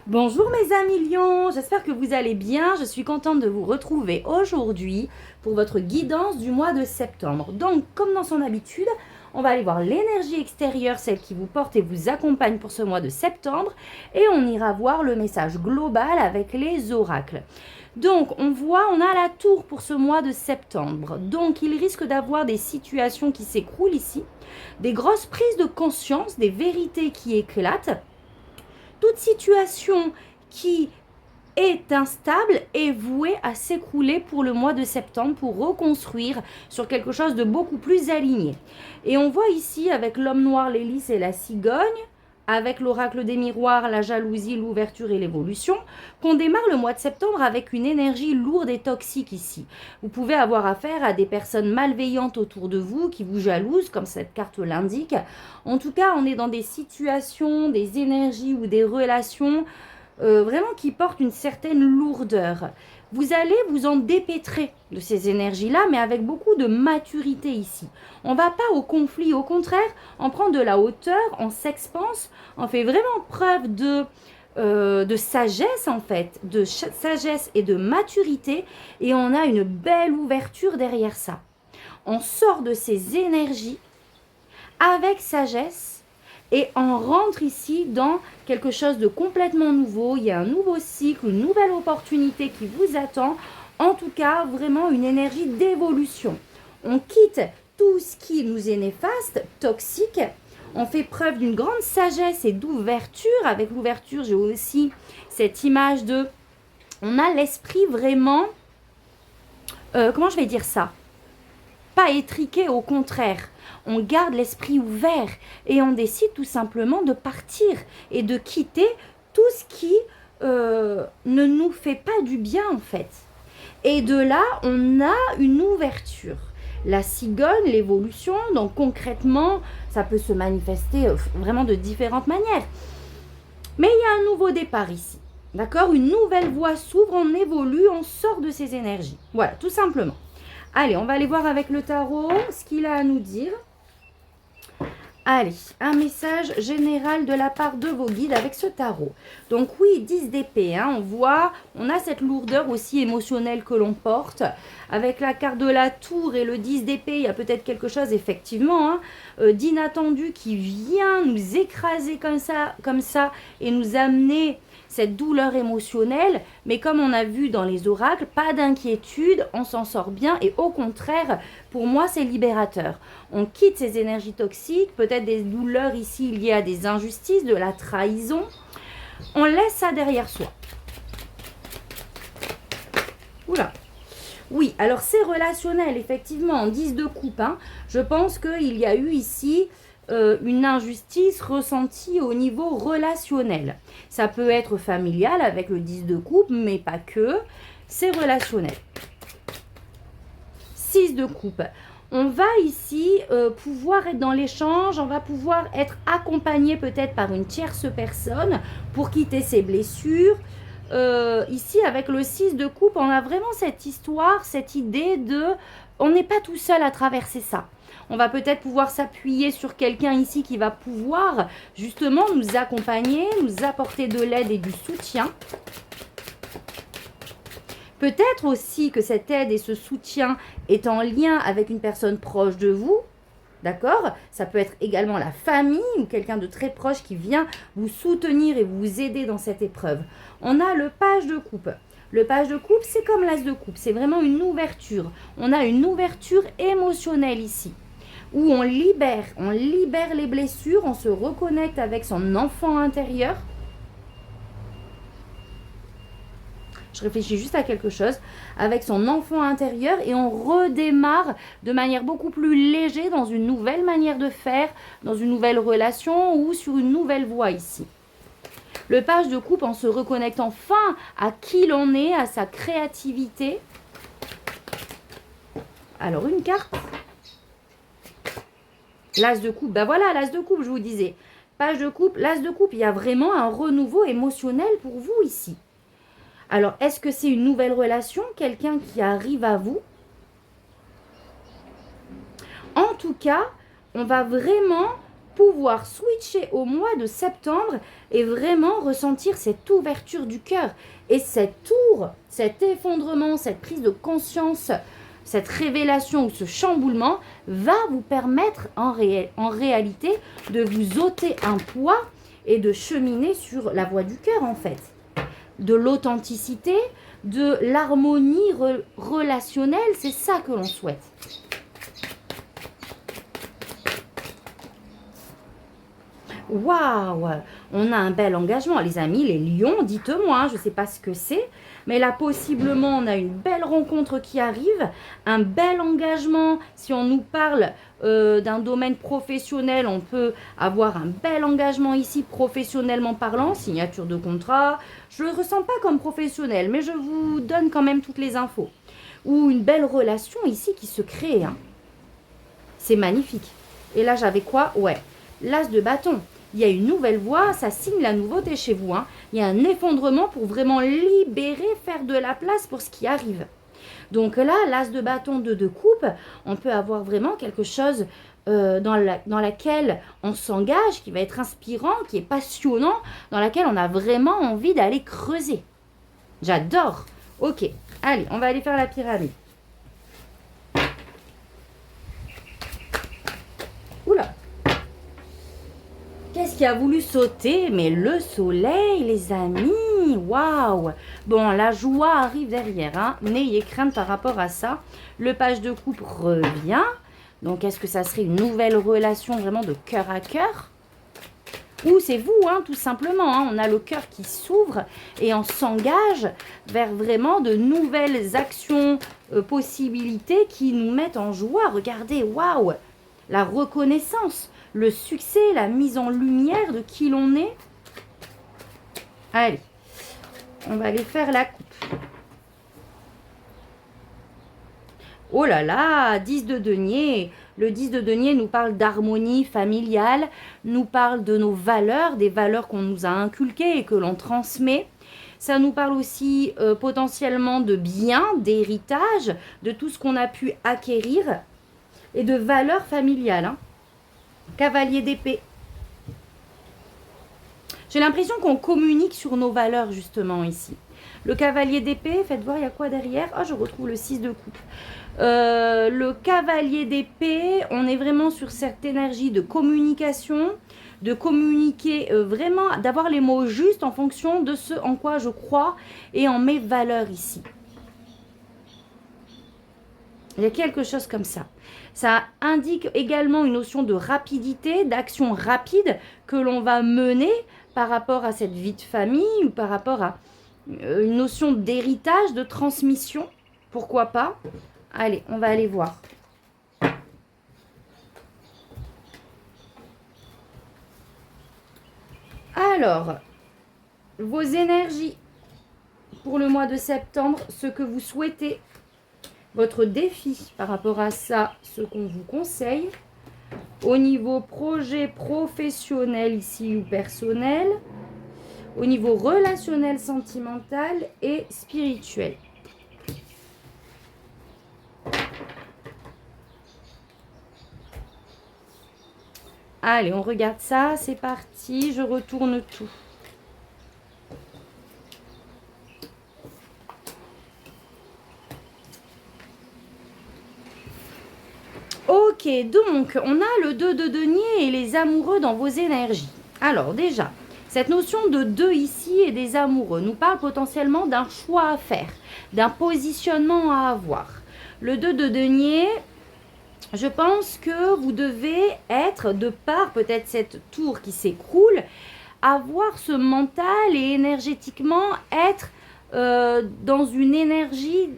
Bonjour mes amis lions, j'espère que vous allez bien. Je suis contente de vous retrouver aujourd'hui pour votre guidance du mois de septembre. Donc, comme dans son habitude, on va aller voir l'énergie extérieure, celle qui vous porte et vous accompagne pour ce mois de septembre. Et on ira voir le message global avec les oracles. Donc, on a la tour pour ce mois de septembre. Donc, il risque d'avoir des situations qui s'écroulent ici, des grosses prises de conscience, des vérités qui éclatent. Toute situation qui est instable est vouée à s'écrouler pour le mois de septembre pour reconstruire sur quelque chose de beaucoup plus aligné. Et on voit ici avec l'homme noir, l'hélice et la cigogne, avec l'oracle des miroirs, la jalousie, l'ouverture et l'évolution, qu'on démarre le mois de septembre avec une énergie lourde et toxique ici. Vous pouvez avoir affaire à des personnes malveillantes autour de vous qui vous jalousent, comme cette carte l'indique. En tout cas, on est dans des situations, des énergies ou des relations vraiment qui portent une certaine lourdeur. Vous allez vous en dépêtrer de ces énergies-là, mais avec beaucoup de maturité ici. On ne va pas au conflit, au contraire, on prend de la hauteur, on s'expanse, on fait vraiment preuve de sagesse en fait, de sagesse et de maturité, et on a une belle ouverture derrière ça. On sort de ces énergies avec sagesse et on rentre ici dans quelque chose de complètement nouveau. Il y a un nouveau cycle, une nouvelle opportunité qui vous attend. En tout cas, vraiment une énergie d'évolution. On quitte tout ce qui nous est néfaste, toxique. On fait preuve d'une grande sagesse et d'ouverture. Avec l'ouverture, j'ai aussi cette image de... On a l'esprit vraiment... comment je vais dire ça ? Pas étriqué, au contraire. On garde l'esprit ouvert et on décide tout simplement de partir et de quitter tout ce qui ne nous fait pas du bien en fait. Et de là, on a une ouverture. La cigogne, l'évolution, donc concrètement, ça peut se manifester vraiment de différentes manières. Mais il y a un nouveau départ ici. D'accord ? Une nouvelle voie s'ouvre, on évolue, on sort de ces énergies. Voilà, tout simplement. Allez, on va aller voir avec le tarot ce qu'il a à nous dire. Allez, un message général de la part de vos guides avec ce tarot. Donc oui, 10 d'épée, hein, on a cette lourdeur aussi émotionnelle que l'on porte. Avec la carte de la tour et le 10 d'épée, il y a peut-être quelque chose effectivement d'inattendu qui vient nous écraser comme ça et nous amener cette douleur émotionnelle, mais comme on a vu dans les oracles, pas d'inquiétude, on s'en sort bien et au contraire, pour moi, c'est libérateur. On quitte ces énergies toxiques, peut-être des douleurs ici liées à des injustices, de la trahison. On laisse ça derrière soi. Oula. Oui, alors c'est relationnel, effectivement, en 10 de coupe. Hein. Je pense qu'il y a eu ici une injustice ressentie au niveau relationnel. Ça peut être familial avec le 10 de coupe, mais pas que. C'est relationnel. 6 de coupe. On va ici pouvoir être dans l'échange, on va pouvoir être accompagné peut-être par une tierce personne pour quitter ses blessures. Ici, avec le 6 de coupe, on a vraiment cette histoire, cette idée de... On n'est pas tout seul à traverser ça. On va peut-être pouvoir s'appuyer sur quelqu'un ici qui va pouvoir justement nous accompagner, nous apporter de l'aide et du soutien. Peut-être aussi que cette aide et ce soutien est en lien avec une personne proche de vous. D'accord ? Ça peut être également la famille ou quelqu'un de très proche qui vient vous soutenir et vous aider dans cette épreuve. On a le page de coupe. Le page de coupe, c'est comme l'as de coupe. C'est vraiment une ouverture. On a une ouverture émotionnelle ici, où on libère les blessures, on se reconnecte avec son enfant intérieur. Je réfléchis juste à quelque chose, avec son enfant intérieur et on redémarre de manière beaucoup plus légère dans une nouvelle manière de faire, dans une nouvelle relation ou sur une nouvelle voie ici. Le page de coupe, on se reconnecte enfin à qui l'on est, à sa créativité. Alors une carte. L'as de coupe, ben voilà l'as de coupe je vous disais. Page de coupe, l'as de coupe, il y a vraiment un renouveau émotionnel pour vous ici. Alors, est-ce que c'est une nouvelle relation, quelqu'un qui arrive à vous? En tout cas, on va vraiment pouvoir switcher au mois de septembre et vraiment ressentir cette ouverture du cœur. Et cette tour, cet effondrement, cette prise de conscience, cette révélation ou ce chamboulement va vous permettre en réalité de vous ôter un poids et de cheminer sur la voie du cœur en fait. De l'authenticité, de l'harmonie relationnelle, c'est ça que l'on souhaite. Waouh, on a un bel engagement. Les amis, les lions, dites-moi, je ne sais pas ce que c'est, mais là, possiblement, on a une belle rencontre qui arrive, un bel engagement. Si on nous parle d'un domaine professionnel, on peut avoir un bel engagement ici, professionnellement parlant, signature de contrat. Je ne le ressens pas comme professionnel, mais je vous donne quand même toutes les infos. Ou une belle relation ici qui se crée. Hein. C'est magnifique. Et là, j'avais quoi? Ouais, l'as de bâton. Il y a une nouvelle voie, ça signe la nouveauté chez vous. Hein. Il y a un effondrement pour vraiment libérer, faire de la place pour ce qui arrive. Donc là, l'as de bâton de 2 coupes, on peut avoir vraiment quelque chose dans laquelle on s'engage, qui va être inspirant, qui est passionnant, dans laquelle on a vraiment envie d'aller creuser. J'adore. Ok, allez, on va aller faire la pyramide. Oula. Qu'est-ce qui a voulu sauter? Mais le soleil, les amis. Waouh. Bon, la joie arrive derrière. Hein. N'ayez crainte par rapport à ça. Le page de coupe revient. Donc, est-ce que ça serait une nouvelle relation vraiment de cœur à cœur? Ou c'est vous, hein, tout simplement. Hein. On a le cœur qui s'ouvre et on s'engage vers vraiment de nouvelles actions, possibilités qui nous mettent en joie. Regardez, waouh. La reconnaissance. Le succès, la mise en lumière de qui l'on est. Allez, on va aller faire la coupe. Oh là là, 10 de denier. Le 10 de denier nous parle d'harmonie familiale, nous parle de nos valeurs, des valeurs qu'on nous a inculquées et que l'on transmet. Ça nous parle aussi potentiellement de bien, d'héritage, de tout ce qu'on a pu acquérir et de valeurs familiales. Hein. Cavalier d'épée. J'ai l'impression qu'on communique sur nos valeurs justement ici. Le cavalier d'épée, faites voir, il y a quoi derrière? Oh, je retrouve le 6 de coupe. Le cavalier d'épée, on est vraiment sur cette énergie de communication, de communiquer vraiment, d'avoir les mots justes en fonction de ce en quoi je crois et en mes valeurs ici. Il y a quelque chose comme ça. Ça indique également une notion de rapidité, d'action rapide que l'on va mener par rapport à cette vie de famille ou par rapport à une notion d'héritage, de transmission. Pourquoi pas? Allez, on va aller voir. Alors, vos énergies pour le mois de septembre, ce que vous souhaitez. Votre défi par rapport à ça, ce qu'on vous conseille. Au niveau projet professionnel ici ou personnel. Au niveau relationnel, sentimental et spirituel. Allez, on regarde ça. C'est parti. Je retourne tout. Ok, donc on a le 2 de denier et les amoureux dans vos énergies. Alors déjà, cette notion de 2 ici et des amoureux nous parle potentiellement d'un choix à faire, d'un positionnement à avoir. Le 2 de denier, je pense que vous devez être, de par peut-être cette tour qui s'écroule, avoir ce mental et énergétiquement être dans une énergie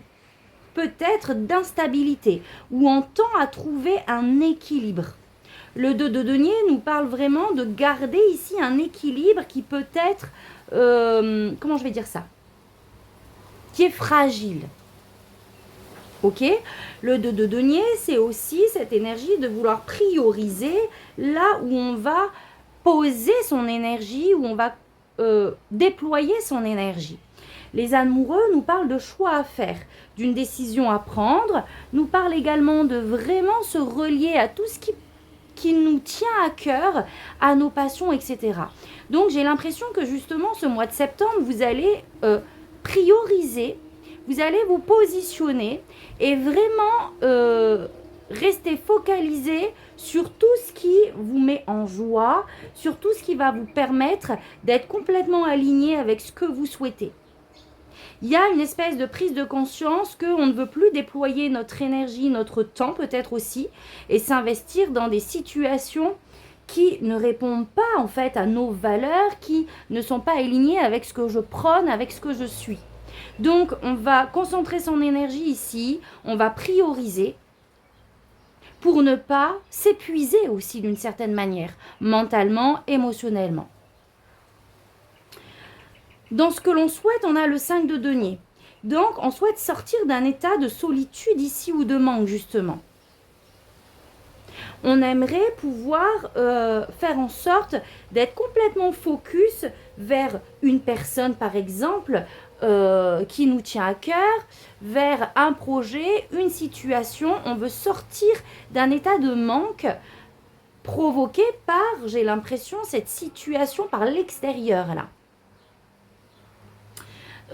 peut-être d'instabilité, où on tend à trouver un équilibre. Le 2 de denier nous parle vraiment de garder ici un équilibre qui peut être, comment je vais dire ça, qui est fragile. Ok? Le 2 de denier, c'est aussi cette énergie de vouloir prioriser là où on va poser son énergie, où on va déployer son énergie. Les amoureux nous parlent de choix à faire, d'une décision à prendre, nous parlent également de vraiment se relier à tout ce qui qui nous tient à cœur, à nos passions, etc. Donc j'ai l'impression que justement ce mois de septembre, vous allez prioriser, vous allez vous positionner et vraiment rester focalisé sur tout ce qui vous met en joie, sur tout ce qui va vous permettre d'être complètement aligné avec ce que vous souhaitez. Il y a une espèce de prise de conscience qu'on ne veut plus déployer notre énergie, notre temps peut-être aussi, et s'investir dans des situations qui ne répondent pas en fait à nos valeurs, qui ne sont pas alignées avec ce que je prône, avec ce que je suis. Donc on va concentrer son énergie ici, on va prioriser pour ne pas s'épuiser aussi d'une certaine manière, mentalement, émotionnellement. Dans ce que l'on souhaite, on a le 5 de denier. Donc, on souhaite sortir d'un état de solitude ici ou de manque, justement. On aimerait pouvoir faire en sorte d'être complètement focus vers une personne, par exemple, qui nous tient à cœur, vers un projet, une situation. On veut sortir d'un état de manque provoqué par, j'ai l'impression, cette situation par l'extérieur, là.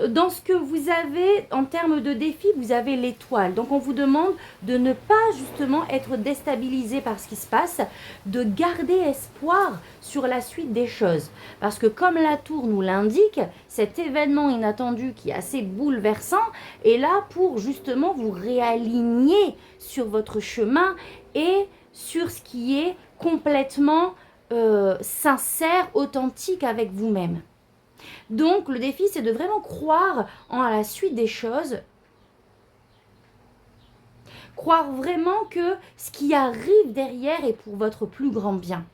Dans ce que vous avez en termes de défi, vous avez l'étoile. Donc on vous demande de ne pas justement être déstabilisé par ce qui se passe, de garder espoir sur la suite des choses. Parce que comme la tour nous l'indique, cet événement inattendu qui est assez bouleversant est là pour justement vous réaligner sur votre chemin et sur ce qui est complètement sincère, authentique avec vous-même. Donc, le défi, c'est de vraiment croire en la suite des choses. Croire vraiment que ce qui arrive derrière est pour votre plus grand bien.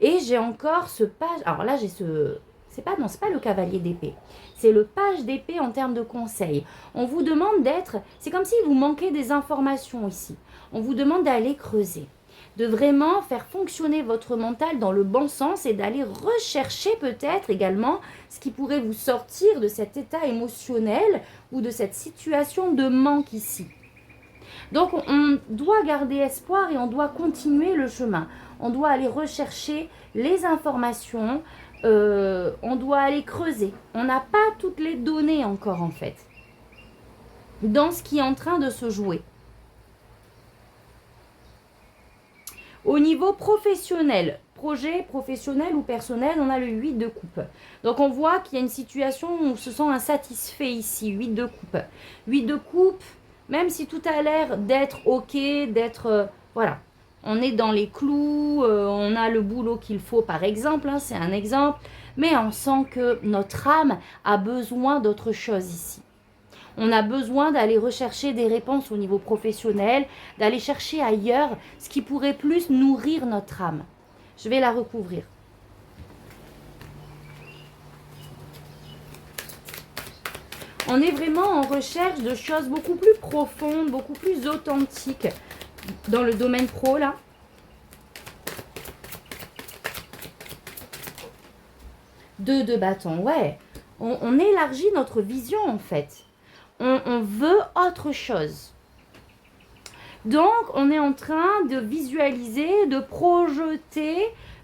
Et j'ai encore ce page... Alors là, j'ai ce... C'est pas le cavalier d'épée. C'est le page d'épée en termes de conseils. On vous demande d'être... C'est comme si vous manquez des informations ici. On vous demande d'aller creuser, de vraiment faire fonctionner votre mental dans le bon sens et d'aller rechercher peut-être également ce qui pourrait vous sortir de cet état émotionnel ou de cette situation de manque ici. Donc on doit garder espoir et on doit continuer le chemin. On doit aller rechercher les informations, on doit aller creuser. On n'a pas toutes les données encore en fait dans ce qui est en train de se jouer. Au niveau professionnel, projet professionnel ou personnel, on a le 8 de coupe. Donc on voit qu'il y a une situation où on se sent insatisfait ici, 8 de coupe. 8 de coupe, même si tout a l'air d'être ok, d'être... voilà, on est dans les clous, on a le boulot qu'il faut par exemple, hein, c'est un exemple. Mais on sent que notre âme a besoin d'autre chose ici. On a besoin d'aller rechercher des réponses au niveau professionnel, d'aller chercher ailleurs ce qui pourrait plus nourrir notre âme. Je vais la recouvrir. On est vraiment en recherche de choses beaucoup plus profondes, beaucoup plus authentiques dans le domaine pro, là. Deux de bâton, ouais. On élargit notre vision, en fait. On veut autre chose. Donc, on est en train de visualiser, de projeter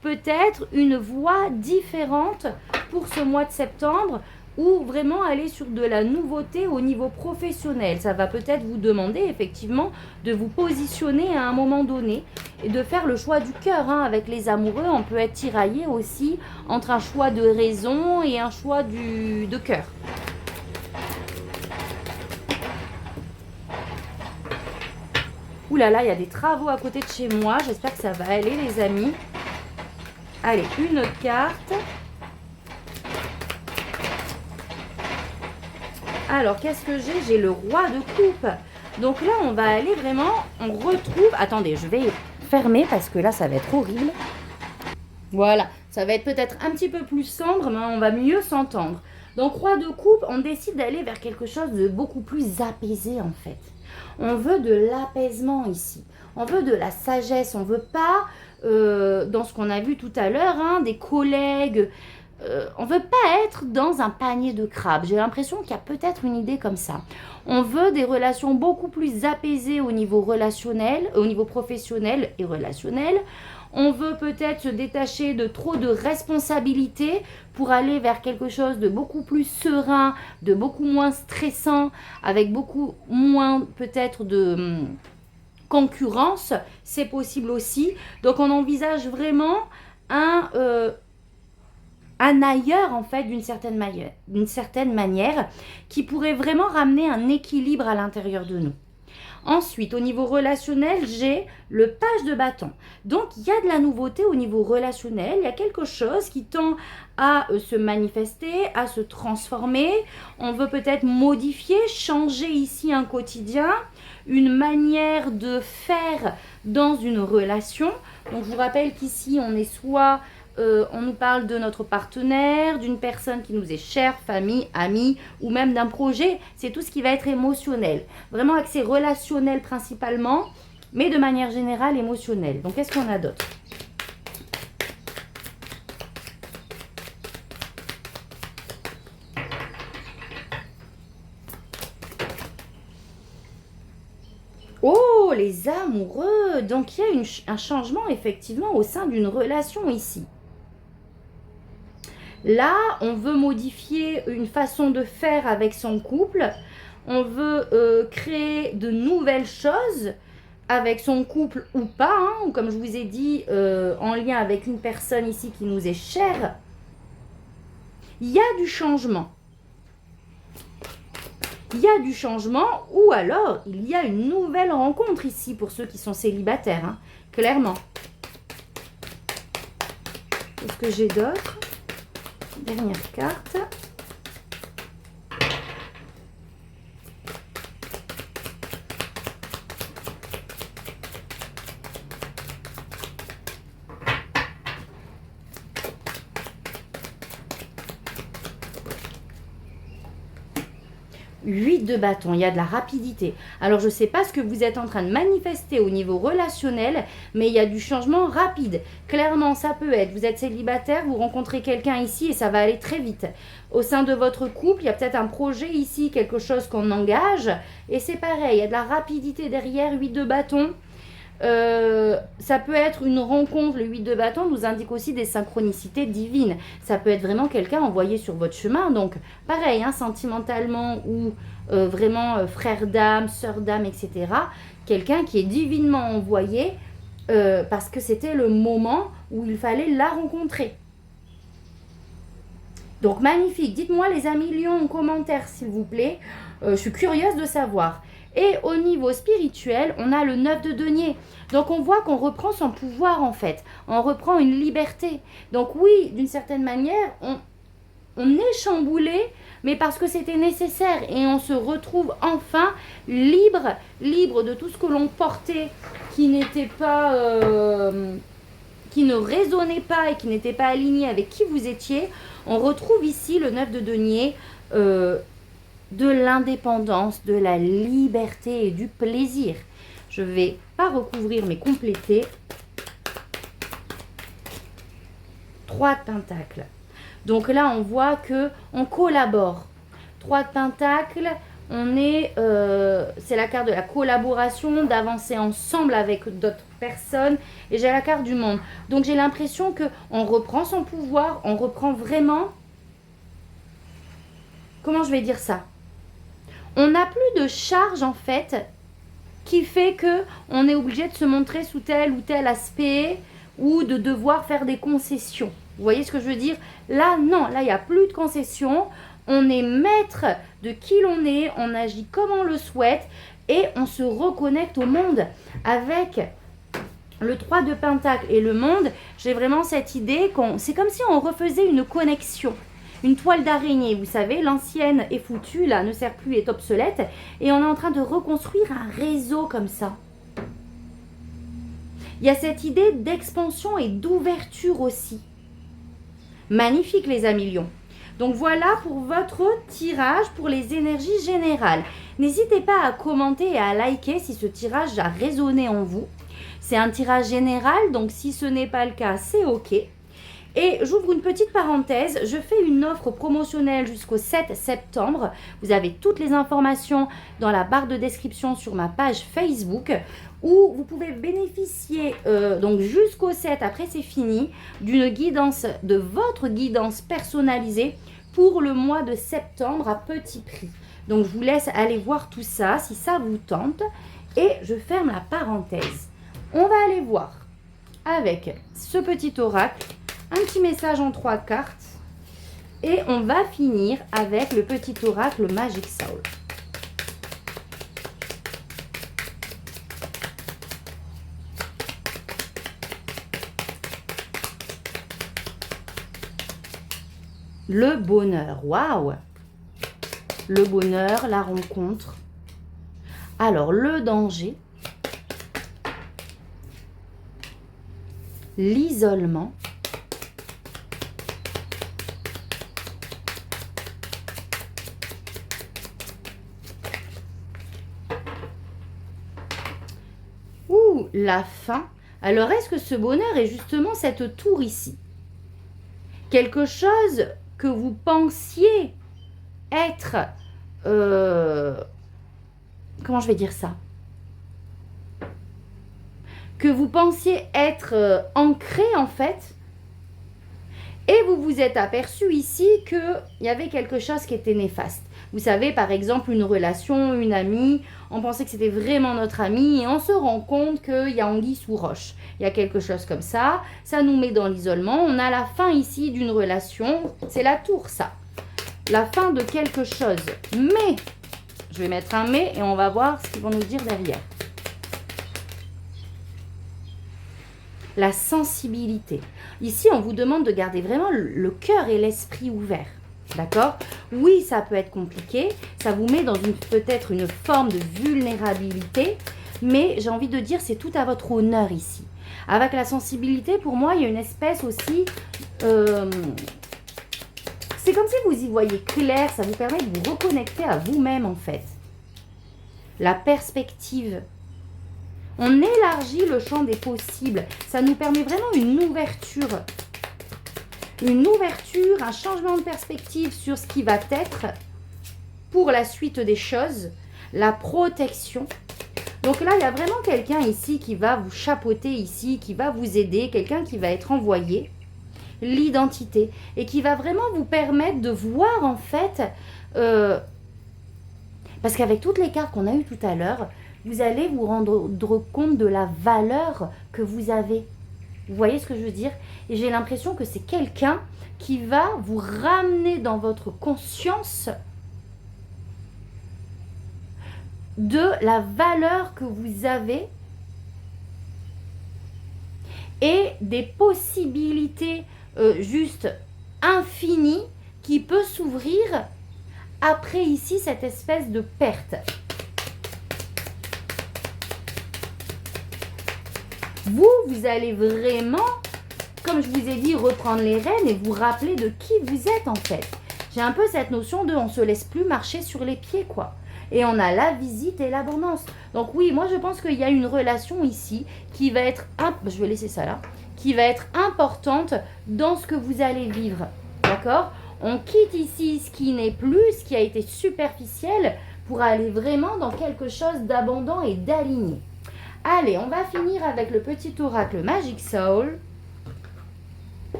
peut-être une voie différente pour ce mois de septembre ou vraiment aller sur de la nouveauté au niveau professionnel. Ça va peut-être vous demander effectivement de vous positionner à un moment donné et de faire le choix du cœur. Hein. Avec les amoureux, on peut être tiraillé aussi entre un choix de raison et un choix de cœur. Ouh là là, il y a des travaux à côté de chez moi. J'espère que ça va aller, les amis. Allez, une autre carte. Alors, qu'est-ce que j'ai? J'ai le roi de coupe. Donc là, on va aller vraiment... On retrouve... Attendez, je vais fermer parce que là, ça va être horrible. Voilà, ça va être peut-être un petit peu plus sombre, mais on va mieux s'entendre. Donc, roi de coupe, on décide d'aller vers quelque chose de beaucoup plus apaisé, en fait. On veut de l'apaisement ici. On veut de la sagesse. On ne veut pas, dans ce qu'on a vu tout à l'heure, hein, des collègues on veut pas être dans un panier de crabes. J'ai l'impression qu'il y a peut-être une idée comme ça. On veut des relations beaucoup plus apaisées au niveau relationnel, au niveau professionnel et relationnel. On veut peut-être se détacher de trop de responsabilités pour aller vers quelque chose de beaucoup plus serein, de beaucoup moins stressant, avec beaucoup moins peut-être de concurrence. C'est possible aussi. Donc on envisage vraiment un ailleurs en fait d'une certaine manière qui pourrait vraiment ramener un équilibre à l'intérieur de nous. Ensuite, au niveau relationnel, j'ai le page de bâton. Donc, il y a de la nouveauté au niveau relationnel. Il y a quelque chose qui tend à se manifester, à se transformer. On veut peut-être modifier, changer ici un quotidien, une manière de faire dans une relation. Donc, je vous rappelle qu'ici, on est soit... on nous parle de notre partenaire, d'une personne qui nous est chère, famille, amis, ou même d'un projet. C'est tout ce qui va être émotionnel. Vraiment axé relationnel principalement, mais de manière générale émotionnel. Donc, qu'est-ce qu'on a d'autre? Oh, les amoureux! Donc, il y a un changement effectivement au sein d'une relation ici. Là, on veut modifier une façon de faire avec son couple. On veut créer de nouvelles choses avec son couple ou pas, hein, ou comme je vous ai dit, en lien avec une personne ici qui nous est chère. Il y a du changement. Il y a du changement ou alors il y a une nouvelle rencontre ici pour ceux qui sont célibataires, hein, clairement. Qu'est-ce que j'ai d'autre? Dernière carte. Huit de bâton, il y a de la rapidité. Alors, je ne sais pas ce que vous êtes en train de manifester au niveau relationnel, mais il y a du changement rapide. Clairement, ça peut être, vous êtes célibataire, vous rencontrez quelqu'un ici et ça va aller très vite. Au sein de votre couple, il y a peut-être un projet ici, quelque chose qu'on engage. Et c'est pareil, il y a de la rapidité derrière, 8 de bâton. Ça peut être une rencontre, le 8 de bâton nous indique aussi des synchronicités divines. Ça peut être vraiment quelqu'un envoyé sur votre chemin. Donc, pareil, hein, sentimentalement ou vraiment frère d'âme, sœur d'âme, etc. Quelqu'un qui est divinement envoyé parce que c'était le moment où il fallait la rencontrer. Donc, magnifique. Dites-moi les amis lions en commentaire, s'il vous plaît. Je suis curieuse de savoir. Et au niveau spirituel, on a le 9 de denier. Donc, on voit qu'on reprend son pouvoir, en fait. On reprend une liberté. Donc, oui, d'une certaine manière, on est chamboulé, mais parce que c'était nécessaire. Et on se retrouve enfin libre de tout ce que l'on portait qui n'était pas... qui ne résonnait pas et qui n'était pas aligné avec qui vous étiez. On retrouve ici le 9 de denier... de l'indépendance, de la liberté et du plaisir. Je ne vais pas recouvrir mais compléter. 3 de pentacles. Donc là, on voit que on collabore. 3 de pentacles, on est, c'est la carte de la collaboration, d'avancer ensemble avec d'autres personnes. Et j'ai la carte du monde. Donc j'ai l'impression qu'on reprend son pouvoir, on reprend vraiment... Comment je vais dire ça? On n'a plus de charge en fait qui fait que on est obligé de se montrer sous tel ou tel aspect ou de devoir faire des concessions. Vous voyez ce que je veux dire? Là, non, là, il n'y a plus de concessions. On est maître de qui l'on est, on agit comme on le souhaite et on se reconnecte au monde avec le 3 de Pentacle et le monde. J'ai vraiment cette idée c'est comme si on refaisait une connexion. Une toile d'araignée, vous savez, l'ancienne est foutue, là, ne sert plus, est obsolète. Et on est en train de reconstruire un réseau comme ça. Il y a cette idée d'expansion et d'ouverture aussi. Magnifique, les amis lions. Donc voilà pour votre tirage pour les énergies générales. N'hésitez pas à commenter et à liker si ce tirage a résonné en vous. C'est un tirage général, donc si ce n'est pas le cas, c'est OK. Et j'ouvre une petite parenthèse, je fais une offre promotionnelle jusqu'au 7 septembre. Vous avez toutes les informations dans la barre de description sur ma page Facebook où vous pouvez bénéficier, donc jusqu'au 7, après c'est fini, d'une guidance, de votre guidance personnalisée pour le mois de septembre à petit prix. Donc je vous laisse aller voir tout ça si ça vous tente. Et je ferme la parenthèse. On va aller voir avec ce petit oracle, un petit message en 3 cartes. Et on va finir avec le petit oracle Magic Soul. Le bonheur, waouh! Le bonheur, la rencontre. Alors, le danger, l'isolement, ou la fin. Alors, est-ce que ce bonheur est justement cette tour ici? Quelque chose que vous pensiez être... comment je vais dire ça? Que vous pensiez être ancré en fait. Et vous vous êtes aperçu ici qu'il y avait quelque chose qui était néfaste. Vous savez, par exemple, une relation, une amie, on pensait que c'était vraiment notre amie et on se rend compte qu'il y a anguille sous roche. Il y a quelque chose comme ça nous met dans l'isolement. On a la fin ici d'une relation, c'est la tour ça. La fin de quelque chose. Mais, je vais mettre un mais et on va voir ce qu'ils vont nous dire derrière. La sensibilité. Ici, on vous demande de garder vraiment le cœur et l'esprit ouverts. D'accord? Oui, ça peut être compliqué. Ça vous met dans peut-être une forme de vulnérabilité. Mais j'ai envie de dire, c'est tout à votre honneur ici. Avec la sensibilité, pour moi, il y a une espèce aussi... c'est comme si vous y voyez clair. Ça vous permet de vous reconnecter à vous-même, en fait. La perspective. On élargit le champ des possibles. Ça nous permet vraiment une ouverture. Une ouverture, un changement de perspective sur ce qui va être pour la suite des choses. La protection. Donc là, il y a vraiment quelqu'un ici qui va vous chapeauter ici, qui va vous aider, quelqu'un qui va être envoyé. L'identité. Et qui va vraiment vous permettre de voir en fait... parce qu'avec toutes les cartes qu'on a eues tout à l'heure, vous allez vous rendre compte de la valeur que vous avez. Vous voyez ce que je veux dire? Et j'ai l'impression que c'est quelqu'un qui va vous ramener dans votre conscience de la valeur que vous avez et des possibilités juste infinies qui peut s'ouvrir après ici cette espèce de perte. Vous allez vraiment, comme je vous ai dit, reprendre les rênes et vous rappeler de qui vous êtes en fait. J'ai un peu cette notion de on se laisse plus marcher sur les pieds quoi. Et on a la visite et l'abondance. Donc oui, moi je pense qu'il y a une relation ici qui va être, je vais laisser ça là, qui va être importante dans ce que vous allez vivre. D'accord? On quitte ici ce qui n'est plus, ce qui a été superficiel pour aller vraiment dans quelque chose d'abondant et d'aligné. Allez, on va finir avec le petit oracle Magic Soul.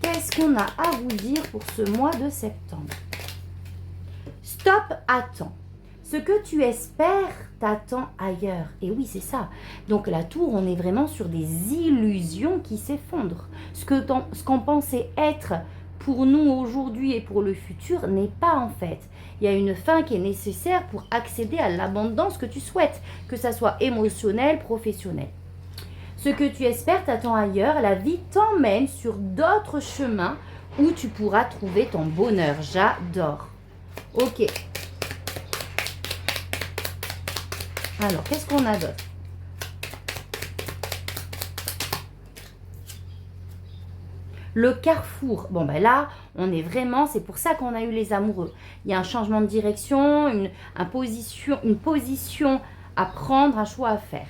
Qu'est-ce qu'on a à vous dire pour ce mois de septembre? Stop, attends. Ce que tu espères t'attend ailleurs. Et oui, c'est ça. Donc la tour, on est vraiment sur des illusions qui s'effondrent. Ce qu'on pensait être pour nous aujourd'hui et pour le futur n'est pas en fait. Il y a une fin qui est nécessaire pour accéder à l'abondance que tu souhaites, que ça soit émotionnel, professionnel. Ce que tu espères t'attend ailleurs, la vie t'emmène sur d'autres chemins où tu pourras trouver ton bonheur. J'adore. Ok. Alors, qu'est-ce qu'on a d'autre? Le carrefour. Bon, ben là, on est vraiment... C'est pour ça qu'on a eu les amoureux. Il y a un changement de direction, une position à prendre, un choix à faire.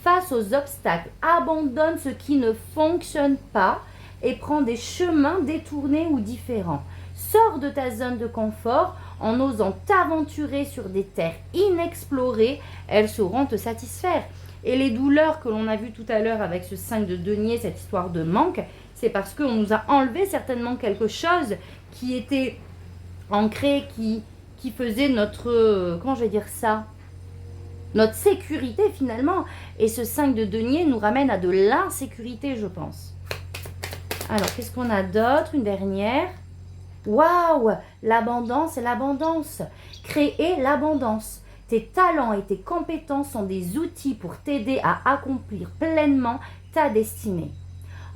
face aux obstacles. Abandonne ce qui ne fonctionne pas et prends des chemins détournés ou différents. Sors de ta zone de confort en osant t'aventurer sur des terres inexplorées. Elles sauront te satisfaire. Et les douleurs que l'on a vues tout à l'heure avec ce 5 de denier, cette histoire de manque, c'est parce qu'on nous a enlevé certainement quelque chose qui était ancré, qui faisait notre, comment je vais dire ça, notre sécurité finalement. Et ce 5 de denier nous ramène à de l'insécurité, je pense. Alors, qu'est-ce qu'on a d'autre? Une dernière. Waouh! L'abondance et l'abondance. Créer l'abondance. Tes talents et tes compétences sont des outils pour t'aider à accomplir pleinement ta destinée.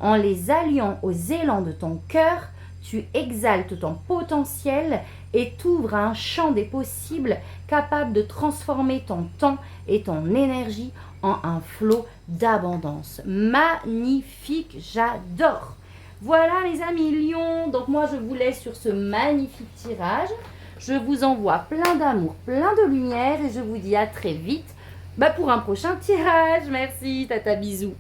En les alliant aux élans de ton cœur, tu exaltes ton potentiel et t'ouvres à un champ des possibles capable de transformer ton temps et ton énergie en un flot d'abondance. Magnifique, j'adore! Voilà les amis lions, donc moi je vous laisse sur ce magnifique tirage. Je vous envoie plein d'amour, plein de lumière et je vous dis à très vite pour un prochain tirage. Merci, tata, bisous.